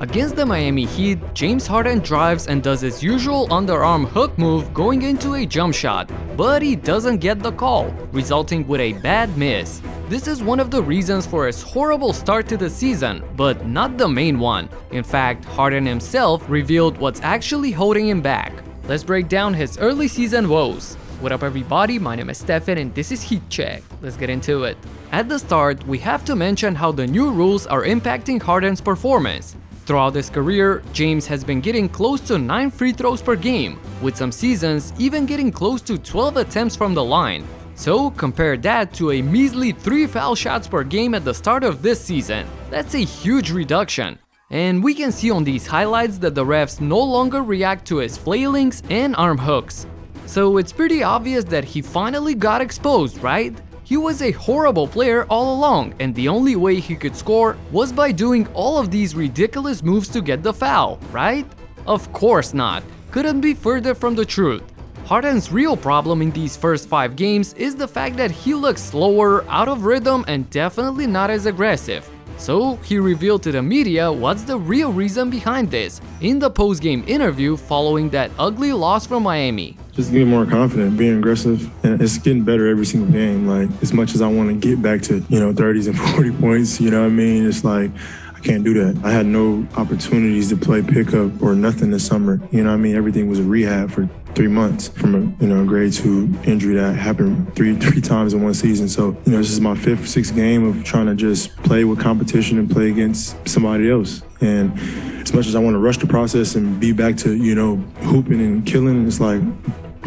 Against the Miami Heat, James Harden drives and does his usual underarm hook move going into a jump shot, but he doesn't get the call, resulting with a bad miss. This is one of the reasons for his horrible start to the season, but not the main one. In fact, Harden himself revealed what's actually holding him back. Let's break down his early season woes. What up everybody, my name is Stefan and this is Heat Check. Let's get into it. At the start, we have to mention how the new rules are impacting Harden's performance. Throughout his career, James has been getting close to 9 free throws per game, with some seasons even getting close to 12 attempts from the line. So compare that to a measly 3 foul shots per game at the start of this season. That's a huge reduction. And we can see on these highlights that the refs no longer react to his flailings and arm hooks. So it's pretty obvious that he finally got exposed, right? He was a horrible player all along, and the only way he could score was by doing all of these ridiculous moves to get the foul, right? Of course not. Couldn't be further from the truth. Harden's real problem in these first 5 games is the fact that he looks slower, out of rhythm, and definitely not as aggressive. So he revealed to the media what's the real reason behind this in the post-game interview following that ugly loss from Miami. Just getting more confident, being aggressive, and it's getting better every single game. Like, as much as I want to get back to, 30s and 40 points, you know what I mean? It's like, I can't do that. I had no opportunities to play pickup or nothing this summer. You know what I mean? Everything was a rehab for 3 months from a grade 2 injury that happened three times in one season. So, this is my 5th, 6th game of trying to just play with competition and play against somebody else. And as much as I want to rush the process and be back to, hooping and killing, it's like,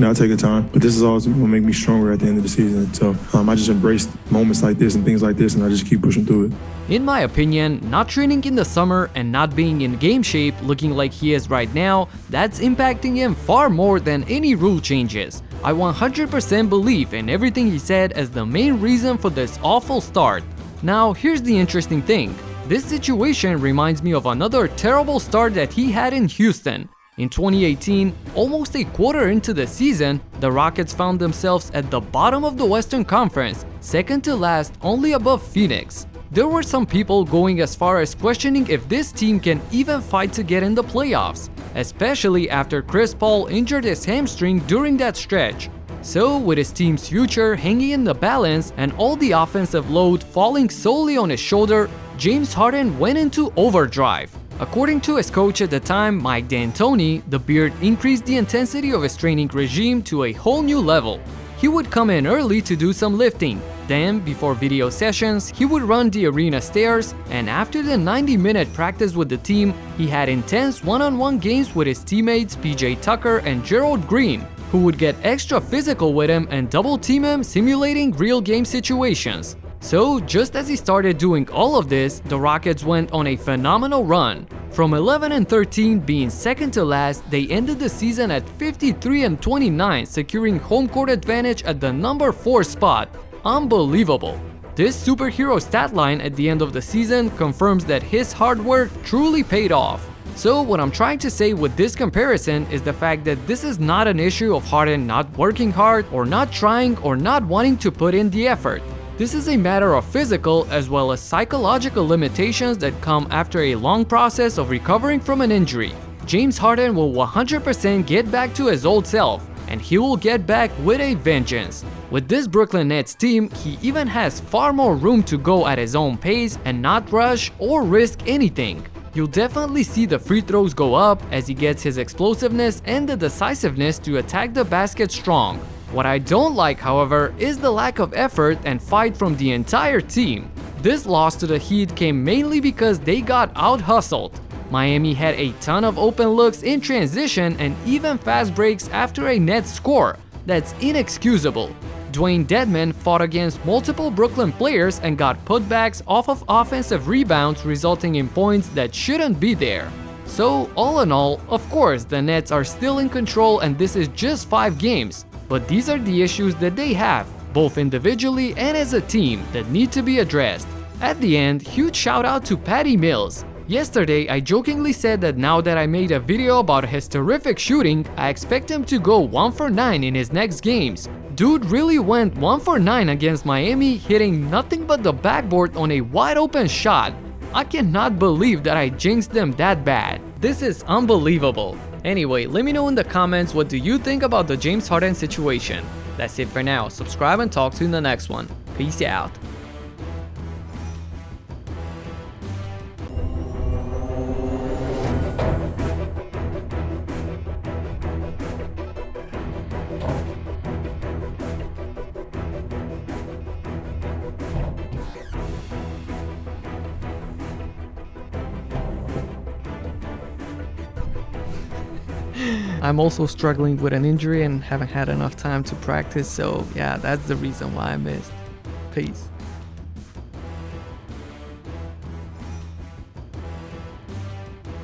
I'll take a time. But this is always going to make me stronger at the end of the season. So I just embrace moments like this and things like this, and I just keep pushing through it. In my opinion, not training in the summer and not being in game shape looking like he is right now, that's impacting him far more than any rule changes. I 100% believe in everything he said as the main reason for this awful start. Now, here's the interesting thing. This situation reminds me of another terrible start that he had in Houston. In 2018, almost a quarter into the season, the Rockets found themselves at the bottom of the Western Conference, second to last, only above Phoenix. There were some people going as far as questioning if this team can even fight to get in the playoffs, especially after Chris Paul injured his hamstring during that stretch. So, with his team's future hanging in the balance and all the offensive load falling solely on his shoulder, James Harden went into overdrive. According to his coach at the time, Mike D'Antoni, the Beard increased the intensity of his training regime to a whole new level. He would come in early to do some lifting. Then, before video sessions, he would run the arena stairs, and after the 90-minute practice with the team, he had intense one-on-one games with his teammates PJ Tucker and Gerald Green, who would get extra physical with him and double-team him, simulating real game situations. So, just as he started doing all of this, the Rockets went on a phenomenal run. From 11-13 being second to last, they ended the season at 53-29, securing home court advantage at the number 4 spot. Unbelievable. This superhero stat line at the end of the season confirms that his hard work truly paid off. So what I'm trying to say with this comparison is the fact that this is not an issue of Harden not working hard or not trying or not wanting to put in the effort. This is a matter of physical as well as psychological limitations that come after a long process of recovering from an injury. James Harden will 100% get back to his old self, and he will get back with a vengeance. With this Brooklyn Nets team, he even has far more room to go at his own pace and not rush or risk anything. You'll definitely see the free throws go up as he gets his explosiveness and the decisiveness to attack the basket strong. What I don't like, however, is the lack of effort and fight from the entire team. This loss to the Heat came mainly because they got out-hustled. Miami had a ton of open looks in transition and even fast breaks after a net score. That's inexcusable. Dwayne Dedman fought against multiple Brooklyn players and got putbacks off of offensive rebounds, resulting in points that shouldn't be there. So, all in all, of course, the Nets are still in control and this is just 5 games. But these are the issues that they have, both individually and as a team, that need to be addressed. At the end, huge shout out to Patty Mills. Yesterday, I jokingly said that now that I made a video about his terrific shooting, I expect him to go 1 for 9 in his next games. Dude really went 1 for 9 against Miami, hitting nothing but the backboard on a wide open shot. I cannot believe that I jinxed them that bad. This is unbelievable. Anyway, let me know in the comments what do you think about the James Harden situation. That's it for now. Subscribe and talk to you in the next one. Peace out. I'm also struggling with an injury and haven't had enough time to practice, so yeah, that's the reason why I missed. Peace.